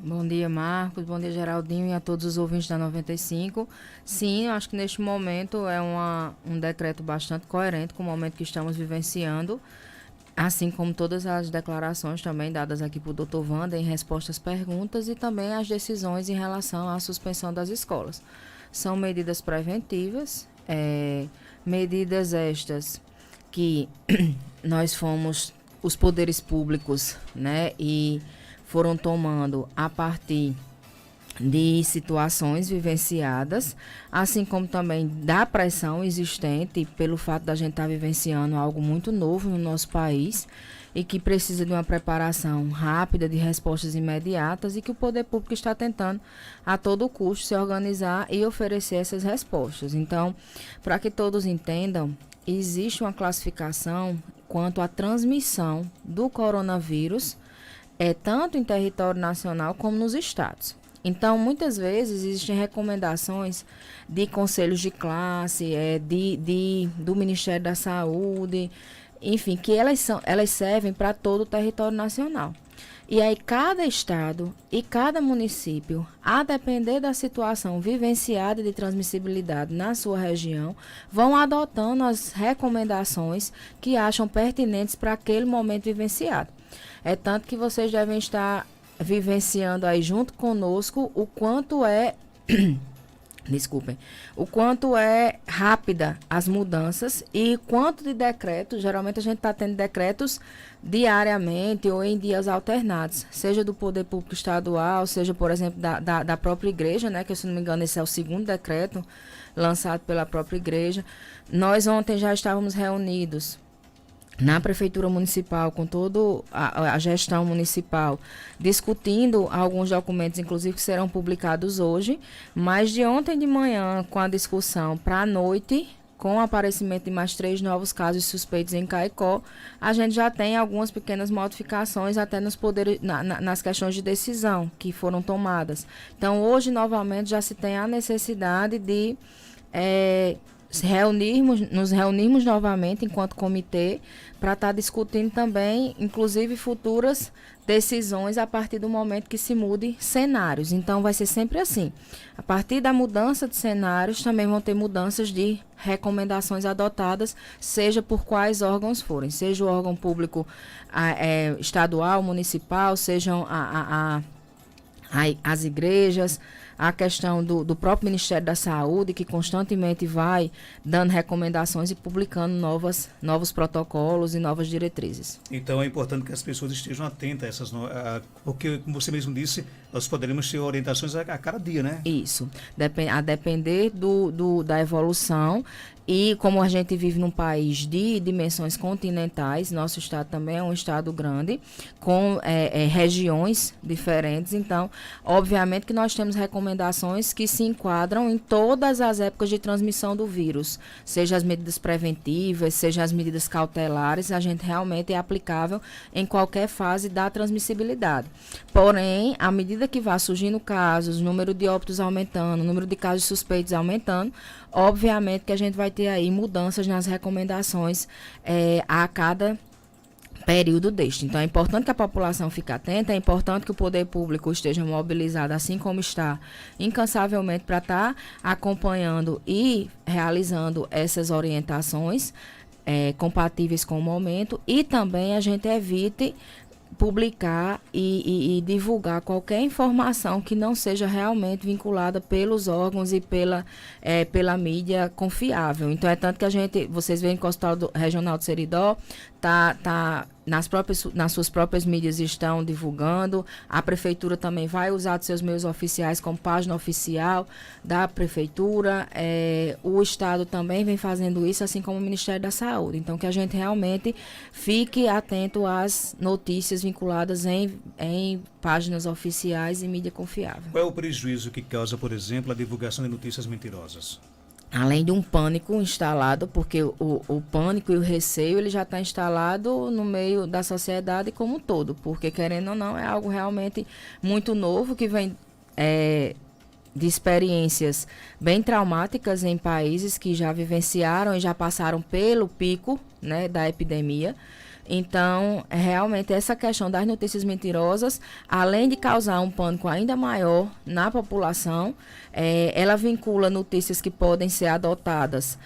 Bom dia, Marcos. Bom dia, Geraldinho, e a todos os ouvintes da 95. Sim, eu acho que neste momento é um decreto bastante coerente com o momento que estamos vivenciando, assim como todas as declarações também dadas aqui por Dr. Wanda em resposta às perguntas e também as decisões em relação à suspensão das escolas. São medidas preventivas, medidas estas que nós fomos, os poderes públicos, né, e foram tomando a partir de situações vivenciadas, assim como também da pressão existente pelo fato da gente estar vivenciando algo muito novo no nosso país e que precisa de uma preparação rápida, de respostas imediatas e que o poder público está tentando a todo custo se organizar e oferecer essas respostas. Então, para que todos entendam, existe uma classificação quanto à transmissão do coronavírus, tanto em território nacional como nos estados. Então, muitas vezes, existem recomendações de conselhos de classe, do Ministério da Saúde, enfim, que elas servem para todo o território nacional. E aí, cada estado e cada município, a depender da situação vivenciada de transmissibilidade na sua região, vão adotando as recomendações que acham pertinentes para aquele momento vivenciado. É tanto que vocês devem estar vivenciando aí junto conosco o quanto desculpem, o quanto é rápida as mudanças e quanto de decretos, geralmente a gente está tendo decretos diariamente ou em dias alternados, seja do poder público estadual, seja, por exemplo, da própria igreja, né, que se não me engano esse é o segundo decreto lançado pela própria igreja. Nós ontem já estávamos reunidos na Prefeitura Municipal, com toda a gestão municipal, discutindo alguns documentos, inclusive, que serão publicados hoje, mas de ontem de manhã, com a discussão para a noite, com o aparecimento de mais 3 novos casos suspeitos em Caicó, a gente já tem algumas pequenas modificações até nos poderes, nas questões de decisão que foram tomadas. Então, hoje, novamente, já se tem a necessidade de nos reunirmos novamente enquanto comitê para estar discutindo também, inclusive, futuras decisões a partir do momento que se mude cenários. Então, vai ser sempre assim. A partir da mudança de cenários, também vão ter mudanças de recomendações adotadas, seja por quais órgãos forem, seja o órgão público estadual, municipal, sejam as igrejas, a questão do próprio Ministério da Saúde, que constantemente vai dando recomendações e publicando novos protocolos e novas diretrizes. Então é importante que as pessoas estejam atentas a essas porque, como você mesmo disse, nós poderemos ter orientações a cada dia, né? Isso, a depender da evolução. E como a gente vive num país de dimensões continentais, nosso estado também é um estado grande, com regiões diferentes. Então, obviamente que nós temos recomendações que se enquadram em todas as épocas de transmissão do vírus, seja as medidas preventivas, seja as medidas cautelares, a gente realmente é aplicável em qualquer fase da transmissibilidade. Porém, à medida que vá surgindo casos, o número de óbitos aumentando, o número de casos suspeitos aumentando, obviamente que a gente vai ter aí mudanças nas recomendações a cada período deste. Então, é importante que a população fique atenta, é importante que o poder público esteja mobilizado, assim como está, incansavelmente, para estar acompanhando e realizando essas orientações compatíveis com o momento, e também a gente evite publicar e divulgar qualquer informação que não seja realmente vinculada pelos órgãos e pela mídia confiável. Então, é tanto que vocês veem que o Hospital Regional de Seridó está nas suas próprias mídias estão divulgando. A prefeitura também vai usar dos seus meios oficiais como página oficial da prefeitura. O estado também vem fazendo isso, assim como o Ministério da Saúde. Então, que a gente realmente fique atento às notícias vinculadas em páginas oficiais e mídia confiável. Qual é o prejuízo que causa, por exemplo, a divulgação de notícias mentirosas? Além de um pânico instalado, porque o pânico e o receio ele já está instalado no meio da sociedade como um todo, porque, querendo ou não, é algo realmente muito novo, que vem de experiências bem traumáticas em países que já vivenciaram e já passaram pelo pico, né, da epidemia. Então, realmente, essa questão das notícias mentirosas, além de causar um pânico ainda maior na população, ela vincula notícias que podem ser adotadas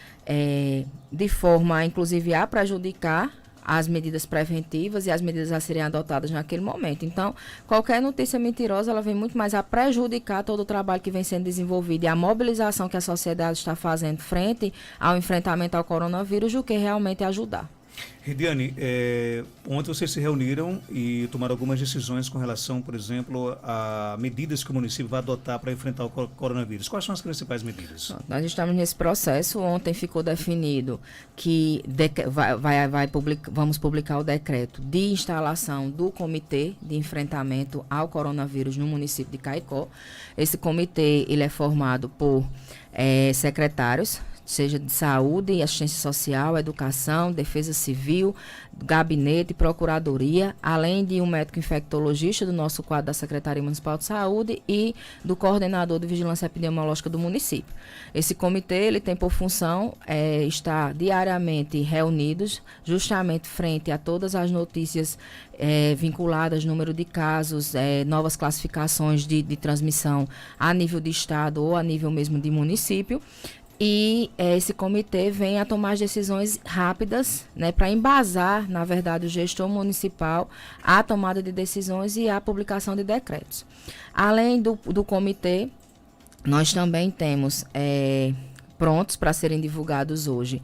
de forma, inclusive, a prejudicar as medidas preventivas e as medidas a serem adotadas naquele momento. Então, qualquer notícia mentirosa, ela vem muito mais a prejudicar todo o trabalho que vem sendo desenvolvido e a mobilização que a sociedade está fazendo frente ao enfrentamento ao coronavírus do que realmente ajudar. Ridiane, ontem vocês se reuniram e tomaram algumas decisões com relação, por exemplo, a medidas que o município vai adotar para enfrentar o coronavírus. Quais são as principais medidas? Nós estamos nesse processo. Ontem ficou definido que vamos publicar o decreto de instalação do Comitê de Enfrentamento ao Coronavírus no município de Caicó. Esse comitê ele é formado por secretários, seja de saúde, assistência social, educação, defesa civil, gabinete, procuradoria, além de um médico infectologista do nosso quadro da Secretaria Municipal de Saúde e do coordenador de vigilância epidemiológica do município. Esse comitê ele tem por função estar diariamente reunidos, justamente frente a todas as notícias vinculadas, número de casos, novas classificações de transmissão a nível de estado ou a nível mesmo de município. E esse comitê vem a tomar as decisões rápidas, né, para embasar, na verdade, o gestor municipal a tomada de decisões e a publicação de decretos. Além do comitê, nós também temos prontos para serem divulgados hoje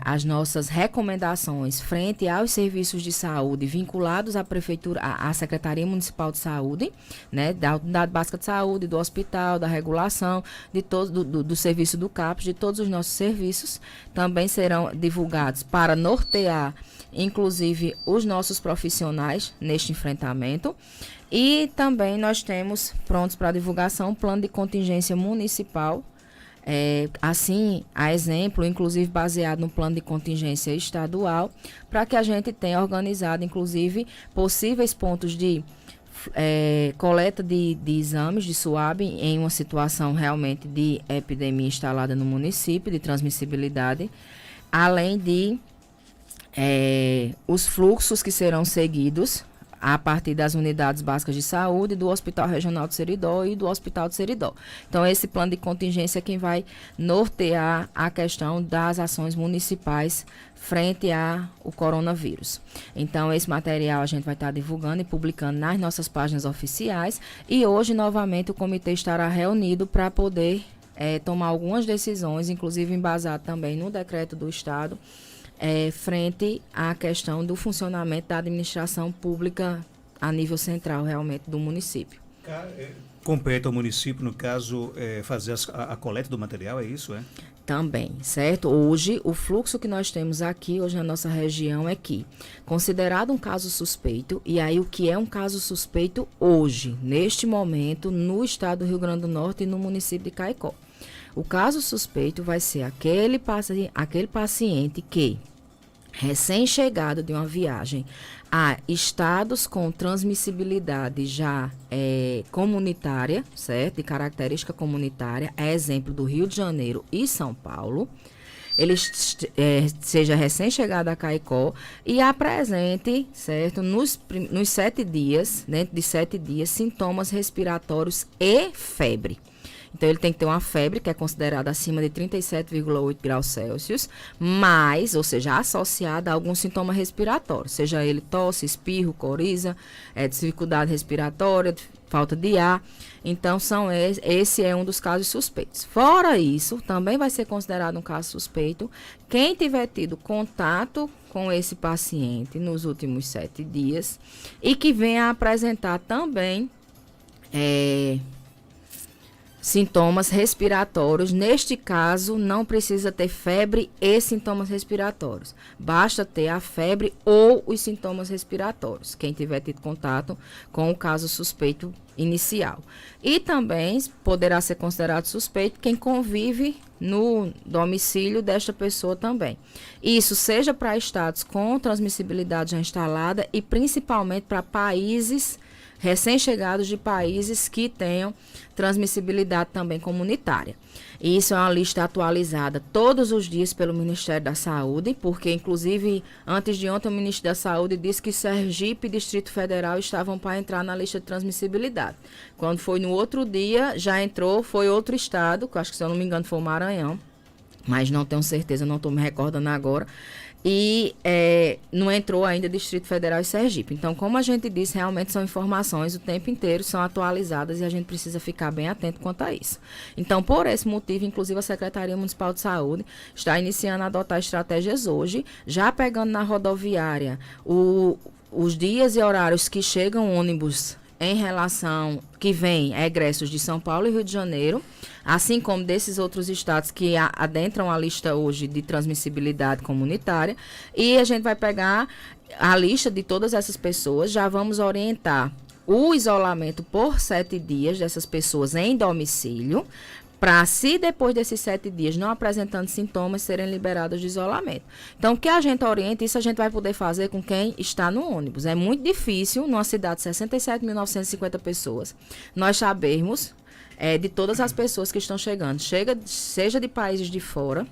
as nossas recomendações frente aos serviços de saúde vinculados à Prefeitura, à Secretaria Municipal de Saúde, né, da Unidade Básica de Saúde, do hospital, da regulação, do serviço do CAPS, de todos os nossos serviços, também serão divulgados para nortear, inclusive, os nossos profissionais neste enfrentamento. E também nós temos prontos para divulgação um plano de contingência municipal, assim, a exemplo, inclusive baseado no plano de contingência estadual, para que a gente tenha organizado, inclusive, possíveis pontos de coleta de exames de SUAB em uma situação realmente de epidemia instalada no município, de transmissibilidade, além de os fluxos que serão seguidos a partir das unidades básicas de saúde, do Hospital Regional de Seridó e do Hospital de Seridó. Então, esse plano de contingência é quem vai nortear a questão das ações municipais frente ao coronavírus. Então, esse material a gente vai estar divulgando e publicando nas nossas páginas oficiais e hoje, novamente, o comitê estará reunido para poder tomar algumas decisões, inclusive embasado também no decreto do Estado, frente à questão do funcionamento da administração pública a nível central, realmente, do município. Compete ao município, no caso, fazer a coleta do material, é isso, Também, certo? Hoje, o fluxo que nós temos aqui, hoje na nossa região, é que, considerado um caso suspeito, e aí o que é um caso suspeito hoje, neste momento, no estado do Rio Grande do Norte e no município de Caicó. O caso suspeito vai ser aquele paciente que, recém-chegado de uma viagem a estados com transmissibilidade já comunitária, certo? De característica comunitária, é exemplo do Rio de Janeiro e São Paulo, ele seja recém-chegado a Caicó e apresente, certo, nos 7 dias, dentro de 7 dias, sintomas respiratórios e febre. Então, ele tem que ter uma febre, que é considerada acima de 37,8 graus Celsius, mas, ou seja, associada a algum sintoma respiratório, seja ele tosse, espirro, coriza, dificuldade respiratória, falta de ar. Então, esse é um dos casos suspeitos. Fora isso, também vai ser considerado um caso suspeito quem tiver tido contato com esse paciente nos últimos 7 dias e que venha apresentar também sintomas respiratórios. Neste caso, não precisa ter febre e sintomas respiratórios. Basta ter a febre ou os sintomas respiratórios, quem tiver tido contato com o caso suspeito inicial. E também poderá ser considerado suspeito quem convive no domicílio desta pessoa também. Isso seja para estados com transmissibilidade já instalada e principalmente para países recém-chegados de países que tenham transmissibilidade também comunitária. Isso é uma lista atualizada todos os dias pelo Ministério da Saúde, porque, inclusive, antes de ontem, o Ministro da Saúde disse que Sergipe e Distrito Federal estavam para entrar na lista de transmissibilidade. Quando foi no outro dia, já entrou, foi outro estado, que eu acho que, se eu não me engano, foi o Maranhão, mas não tenho certeza, não estou me recordando agora. E não entrou ainda Distrito Federal e Sergipe. Então, como a gente disse, realmente são informações o tempo inteiro, são atualizadas e a gente precisa ficar bem atento quanto a isso. Então, por esse motivo, inclusive a Secretaria Municipal de Saúde está iniciando a adotar estratégias hoje, já pegando na rodoviária os dias e horários que chegam ônibus em relação que vem egressos de São Paulo e Rio de Janeiro, assim como desses outros estados que adentram a lista hoje de transmissibilidade comunitária, e a gente vai pegar a lista de todas essas pessoas, já vamos orientar o isolamento por 7 dias dessas pessoas em domicílio, para, se depois desses 7 dias não apresentando sintomas, serem liberados de isolamento. Então, o que a gente orienta, isso a gente vai poder fazer com quem está no ônibus. É muito difícil, numa cidade de 67.950 pessoas, nós sabermos de todas as pessoas que estão chegando, seja de países de fora,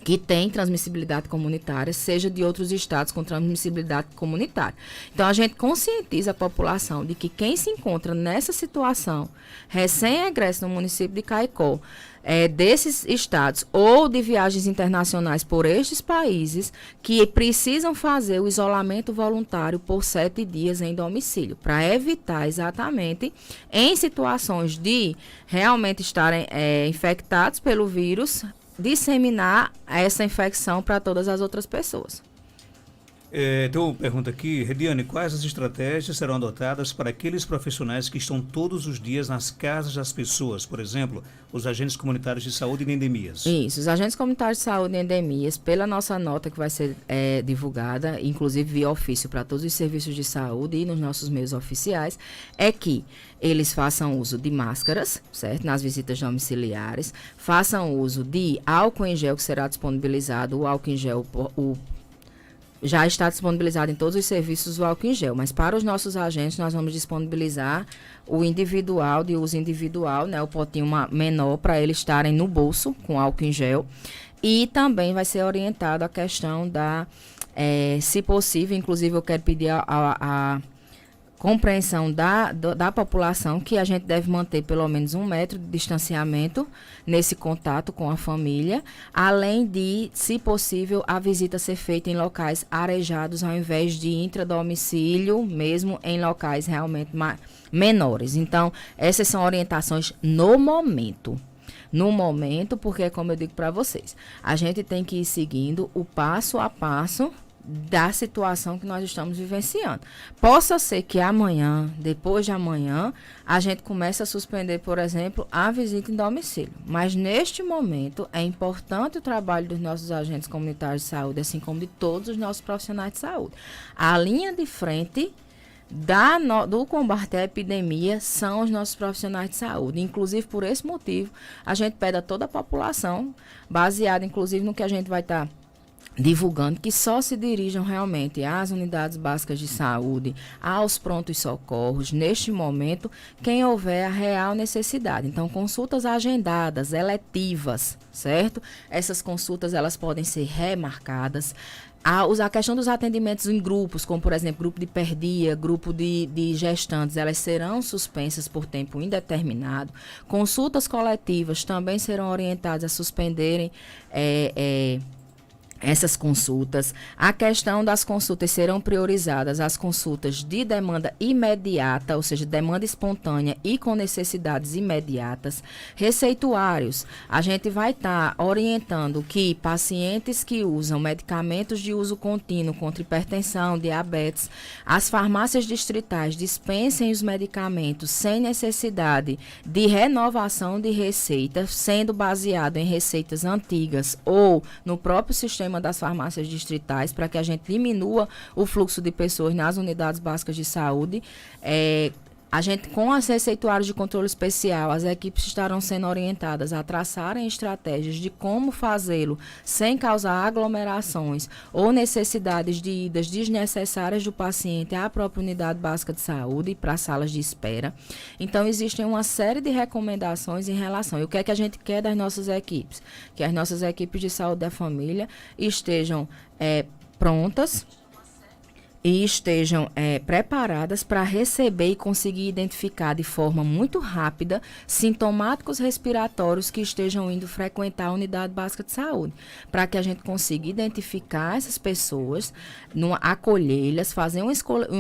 que tem transmissibilidade comunitária, seja de outros estados com transmissibilidade comunitária. Então, a gente conscientiza a população de que quem se encontra nessa situação, recém-egresso no município de Caicó, desses estados ou de viagens internacionais por estes países, que precisam fazer o isolamento voluntário por 7 dias em domicílio, para evitar exatamente, em situações de realmente estarem infectados pelo vírus, disseminar essa infecção para todas as outras pessoas. Tem uma pergunta aqui, Rediane, quais as estratégias serão adotadas para aqueles profissionais que estão todos os dias nas casas das pessoas, por exemplo, os agentes comunitários de saúde em endemias? Isso, os agentes comunitários de saúde em endemias, pela nossa nota que vai ser divulgada, inclusive via ofício para todos os serviços de saúde e nos nossos meios oficiais, é que eles façam uso de máscaras, certo? Nas visitas domiciliares, façam uso de álcool em gel, que será disponibilizado, o álcool em gel, já está disponibilizado em todos os serviços o álcool em gel, mas para os nossos agentes nós vamos disponibilizar o individual, de uso individual, né, o potinho menor para eles estarem no bolso com álcool em gel, e também vai ser orientado a questão da, se possível, inclusive eu quero pedir a compreensão da população que a gente deve manter pelo menos 1 metro de distanciamento nesse contato com a família, além de, se possível, a visita ser feita em locais arejados ao invés de intradomicílio, mesmo em locais realmente menores. Então, essas são orientações no momento. No momento, porque, como eu digo para vocês, a gente tem que ir seguindo o passo a passo da situação que nós estamos vivenciando. Possa ser que amanhã, depois de amanhã, a gente comece a suspender, por exemplo, a visita em domicílio. Mas, neste momento, é importante o trabalho dos nossos agentes comunitários de saúde, assim como de todos os nossos profissionais de saúde. A linha de frente do combate à epidemia são os nossos profissionais de saúde. Inclusive, por esse motivo, a gente pede a toda a população, baseado, inclusive, no que a gente vai estar divulgando, que só se dirijam realmente às unidades básicas de saúde, aos prontos socorros, neste momento, quem houver a real necessidade. Então, consultas agendadas, eletivas, certo? Essas consultas, elas podem ser remarcadas. A questão dos atendimentos em grupos, como, por exemplo, grupo de perdia, grupo de gestantes, elas serão suspensas por tempo indeterminado. Consultas coletivas também serão orientadas a suspenderem essas consultas. A questão das consultas serão priorizadas as consultas de demanda imediata, ou seja, demanda espontânea e com necessidades imediatas. Receituários, a gente vai estar orientando que pacientes que usam medicamentos de uso contínuo contra hipertensão, diabetes, as farmácias distritais dispensem os medicamentos sem necessidade de renovação de receita, sendo baseado em receitas antigas ou no próprio sistema das farmácias distritais, para que a gente diminua o fluxo de pessoas nas unidades básicas de saúde, A gente, com as receituários de controle especial, as equipes estarão sendo orientadas a traçarem estratégias de como fazê-lo sem causar aglomerações ou necessidades de idas desnecessárias do paciente à própria unidade básica de saúde para salas de espera. Então, existem uma série de recomendações em relação. E o que é que a gente quer das nossas equipes? Que as nossas equipes de saúde da família estejam prontas e estejam preparadas para receber e conseguir identificar de forma muito rápida sintomáticos respiratórios que estejam indo frequentar a unidade básica de saúde, para que a gente consiga identificar essas pessoas, acolhê-las, fazer uma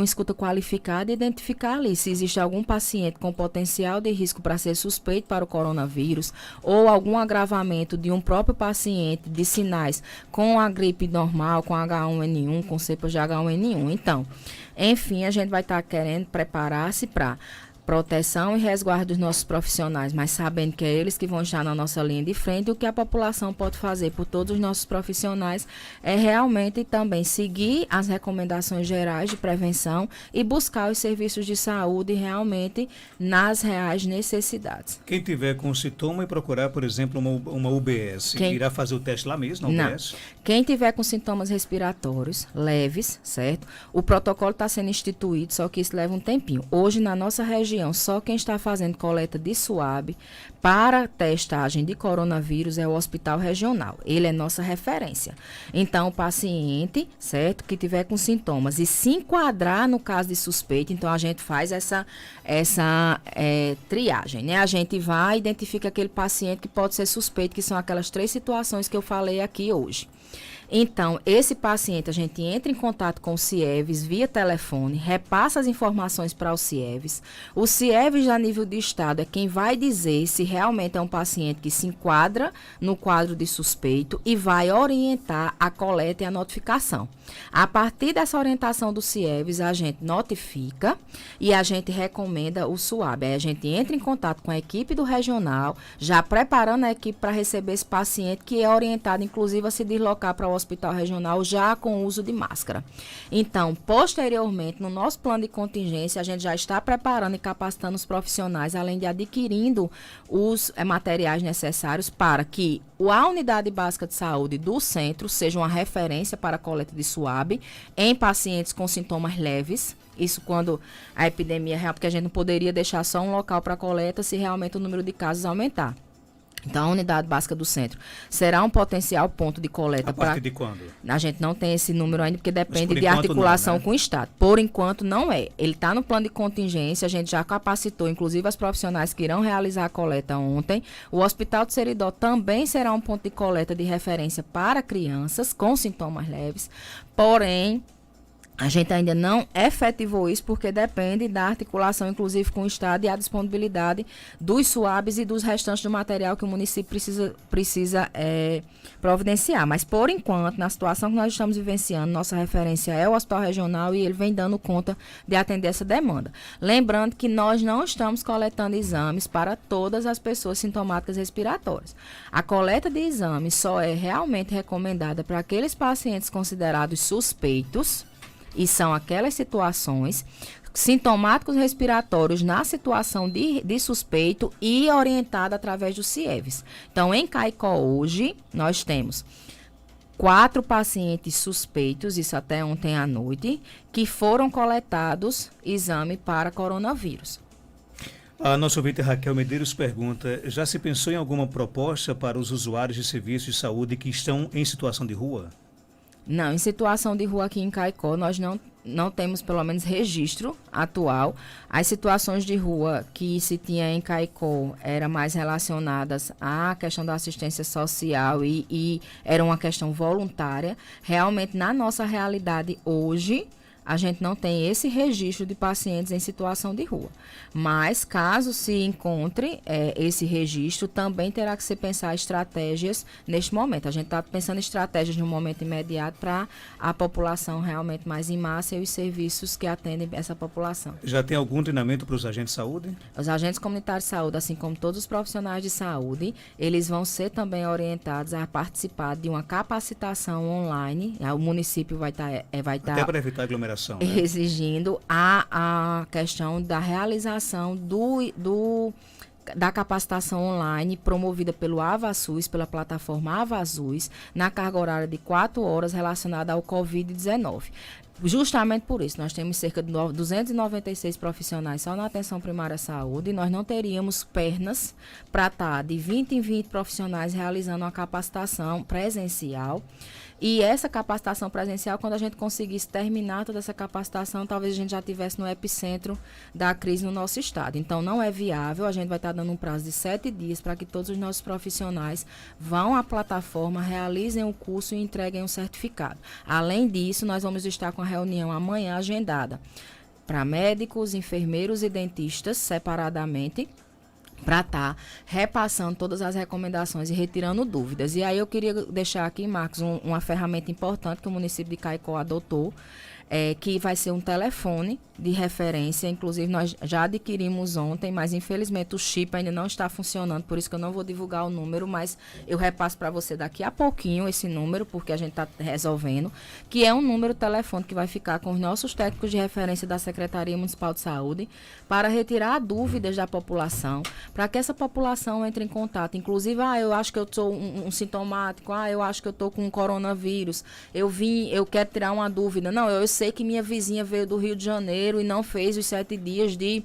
escuta qualificada e identificar ali se existe algum paciente com potencial de risco para ser suspeito para o coronavírus ou algum agravamento de um próprio paciente de sinais com a gripe normal, com H1N1, com cepas de H1N1. Então, enfim, a gente vai estar querendo preparar-se para proteção e resguardo dos nossos profissionais, mas sabendo que é eles que vão estar na nossa linha de frente. O que a população pode fazer por todos os nossos profissionais é realmente também seguir as recomendações gerais de prevenção e buscar os serviços de saúde realmente nas reais necessidades. Quem tiver com sintoma e procurar, por exemplo, uma UBS, irá fazer o teste lá mesmo, na UBS? Não. Quem tiver com sintomas respiratórios leves, certo? O protocolo está sendo instituído, só que isso leva um tempinho. Hoje, na nossa região, só quem está fazendo coleta de SWAB para testagem de coronavírus é o Hospital Regional. Ele é nossa referência. Então, o paciente, certo, que tiver com sintomas e se enquadrar no caso de suspeita, então a gente faz essa triagem, né? A gente vai e identifica aquele paciente que pode ser suspeito, que são aquelas 3 situações que eu falei aqui hoje. Então, esse paciente, a gente entra em contato com o CIEVS via telefone, repassa as informações para o CIEVS. O CIEVS, a nível de estado, é quem vai dizer se realmente é um paciente que se enquadra no quadro de suspeito e vai orientar a coleta e a notificação. A partir dessa orientação do CIEVS, a gente notifica e a gente recomenda o SWAB. Aí a gente entra em contato com a equipe do regional, já preparando a equipe para receber esse paciente, que é orientado, inclusive, a se deslocar para o hospital regional já com o uso de máscara. Então, posteriormente, no nosso plano de contingência, a gente já está preparando e capacitando os profissionais, além de adquirindo os materiais necessários para que a unidade básica de saúde do centro seja uma referência para a coleta de SWAB em pacientes com sintomas leves. Isso quando a epidemia é real, porque a gente não poderia deixar só um local para coleta se realmente o número de casos aumentar. Então, a unidade básica do centro será um potencial ponto de coleta. A partir de quando? A gente não tem esse número ainda, porque depende de articulação com o Estado. Por enquanto, não é. Ele está no plano de contingência, a gente já capacitou, inclusive, as profissionais que irão realizar a coleta ontem. O Hospital de Seridó também será um ponto de coleta de referência para crianças com sintomas leves, porém, a gente ainda não efetivou isso porque depende da articulação, inclusive, com o Estado e a disponibilidade dos SWABs e dos restantes do material que o município precisa providenciar. Mas, por enquanto, na situação que nós estamos vivenciando, nossa referência é o Hospital Regional e ele vem dando conta de atender essa demanda. Lembrando que nós não estamos coletando exames para todas as pessoas sintomáticas respiratórias. A coleta de exames só é realmente recomendada para aqueles pacientes considerados suspeitos, e são aquelas situações sintomáticos respiratórios na situação de suspeito e orientada através do CIEVS. Então, em Caicó hoje, nós temos 4 pacientes suspeitos, isso até ontem à noite, que foram coletados exame para coronavírus. A nossa ouvinte Raquel Medeiros pergunta, já se pensou em alguma proposta para os usuários de serviços de saúde que estão em situação de rua? Não, em situação de rua aqui em Caicó, nós não temos pelo menos registro atual. As situações de rua que se tinha em Caicó eram mais relacionadas à questão da assistência social e era uma questão voluntária. Realmente, na nossa realidade hoje, a gente não tem esse registro de pacientes em situação de rua. Mas, caso se encontre esse registro, também terá que se pensar estratégias neste momento. A gente está pensando em estratégias no momento imediato para a população realmente mais em massa e os serviços que atendem essa população. Já tem algum treinamento para os agentes de saúde? Os agentes comunitários de saúde, assim como todos os profissionais de saúde, eles vão ser também orientados a participar de uma capacitação online. O município vai estar até para evitar aglomeração. aglomeração, né? Exigindo a questão da realização da capacitação online promovida pelo AvaSUS, pela plataforma AvaSUS, na carga horária de 4 horas relacionada ao Covid-19. Justamente por isso, nós temos cerca de 296 profissionais só na atenção primária à saúde e nós não teríamos pernas para estar de 20 em 20 profissionais realizando uma capacitação presencial. E essa capacitação presencial, quando a gente conseguisse terminar toda essa capacitação, talvez a gente já estivesse no epicentro da crise no nosso estado. Então, não é viável, a gente vai estar dando um prazo de 7 dias para que todos os nossos profissionais vão à plataforma, realizem o curso e entreguem um certificado. Além disso, nós vamos estar com a reunião amanhã agendada para médicos, enfermeiros e dentistas separadamente, para estar repassando todas as recomendações e retirando dúvidas. E aí eu queria deixar aqui, Marcos, uma ferramenta importante que o município de Caicó adotou, que vai ser um telefone de referência. Inclusive, nós já adquirimos ontem, mas infelizmente o chip ainda não está funcionando, por isso que eu não vou divulgar o número, mas eu repasso para você daqui a pouquinho esse número, porque a gente está resolvendo, que é um número telefônico que vai ficar com os nossos técnicos de referência da Secretaria Municipal de Saúde, para retirar dúvidas da população, para que essa população entre em contato. Inclusive, eu acho que eu sou um sintomático, eu acho que eu estou com um coronavírus, eu quero tirar uma dúvida. Não, eu sei que minha vizinha veio do Rio de Janeiro e não fez os 7 dias de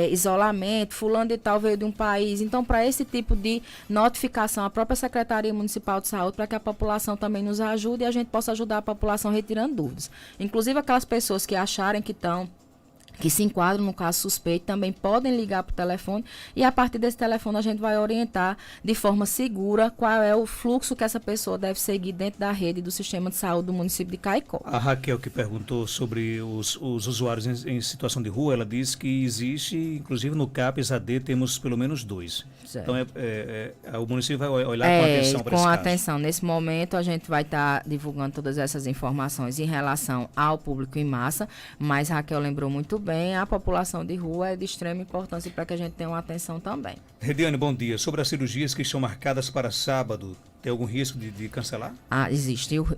isolamento, fulano de tal veio de um país. Então, para esse tipo de notificação, a própria Secretaria Municipal de Saúde, para que a população também nos ajude e a gente possa ajudar a população retirando dúvidas. Inclusive, aquelas pessoas que acharem que se enquadram no caso suspeito, também podem ligar para o telefone e a partir desse telefone a gente vai orientar de forma segura qual é o fluxo que essa pessoa deve seguir dentro da rede do sistema de saúde do município de Caicó. A Raquel, que perguntou sobre os usuários em situação de rua, ela disse que existe, inclusive no CAPES AD temos pelo menos 2. Certo. Então o município vai olhar com atenção para esse caso. Com atenção. Nesse momento a gente vai estar divulgando todas essas informações em relação ao público em massa, mas Raquel lembrou muito bem, a população de rua é de extrema importância para que a gente tenha uma atenção também. Rediane, bom dia. Sobre as cirurgias que estão marcadas para sábado, tem algum risco de cancelar?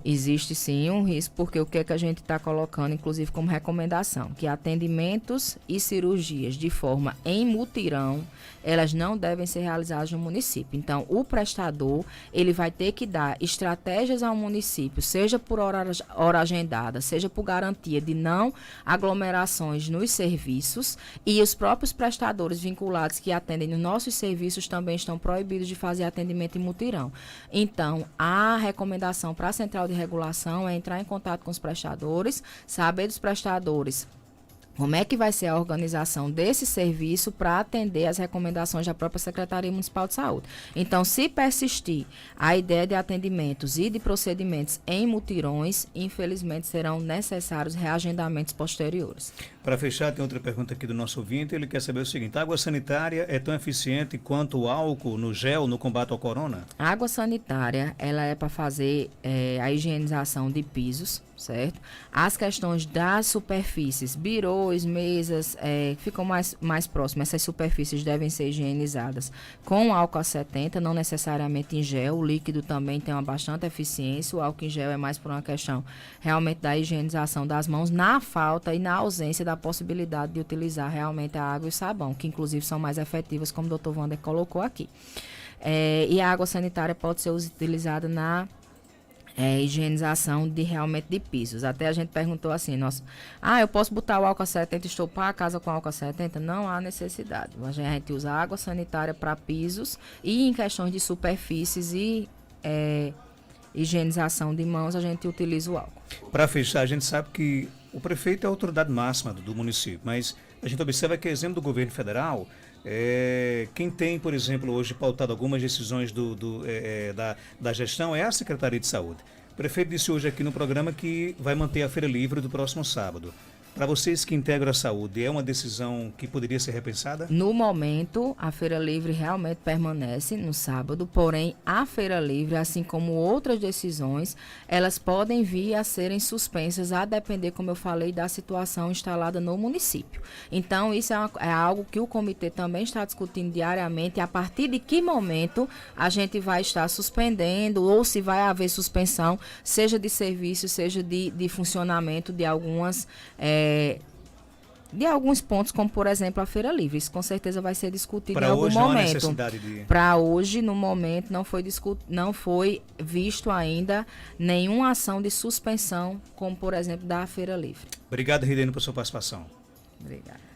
Existe sim um risco, porque o que é que a gente está colocando, inclusive como recomendação, que atendimentos e cirurgias de forma em mutirão, elas não devem ser realizadas no município. Então, o prestador, ele vai ter que dar estratégias ao município, seja por hora agendada, seja por garantia de não aglomerações nos serviços, e os próprios prestadores vinculados que atendem nos nossos serviços também estão proibidos de fazer atendimento em mutirão. Então, a recomendação para a Central de Regulação é entrar em contato com os prestadores, saber dos prestadores como é que vai ser a organização desse serviço para atender as recomendações da própria Secretaria Municipal de Saúde. Então, se persistir a ideia de atendimentos e de procedimentos em mutirões, infelizmente serão necessários reagendamentos posteriores. Para fechar, tem outra pergunta aqui do nosso ouvinte. Ele quer saber o seguinte: a água sanitária é tão eficiente quanto o álcool no gel no combate ao corona? A água sanitária, ela é para fazer a higienização de pisos, certo? As questões das superfícies, birôs, mesas, ficam mais próximas. Essas superfícies devem ser higienizadas com álcool a 70, não necessariamente em gel. O líquido também tem uma bastante eficiência. O álcool em gel é mais por uma questão realmente da higienização das mãos, na falta e na ausência da possibilidade de utilizar realmente a água e o sabão, que inclusive são mais efetivas, como o Dr. Wander colocou aqui. E a água sanitária pode ser utilizada na higienização realmente de pisos. Até a gente perguntou assim, eu posso botar o álcool a 70 e estopar a casa com álcool a 70? Não há necessidade. A gente usa água sanitária para pisos e em questões de superfícies e higienização de mãos, a gente utiliza o álcool. Para fechar, a gente sabe que o prefeito é a autoridade máxima do município, mas a gente observa que, exemplo do governo federal, quem tem, por exemplo, hoje pautado algumas decisões da gestão é a Secretaria de Saúde. O prefeito disse hoje aqui no programa que vai manter a Feira Livre do próximo sábado. Para vocês que integram a saúde, é uma decisão que poderia ser repensada? No momento, a Feira Livre realmente permanece no sábado, porém, a Feira Livre, assim como outras decisões, elas podem vir a serem suspensas, a depender, como eu falei, da situação instalada no município. Então, isso é algo que o comitê também está discutindo diariamente, e a partir de que momento a gente vai estar suspendendo, ou se vai haver suspensão, seja de serviço, seja de funcionamento de alguns pontos, como por exemplo a Feira Livre. Isso com certeza vai ser discutido em algum momento. Para hoje, no momento, não foi visto ainda nenhuma ação de suspensão, como por exemplo da Feira Livre. Obrigado, Ridene, por sua participação. Obrigada.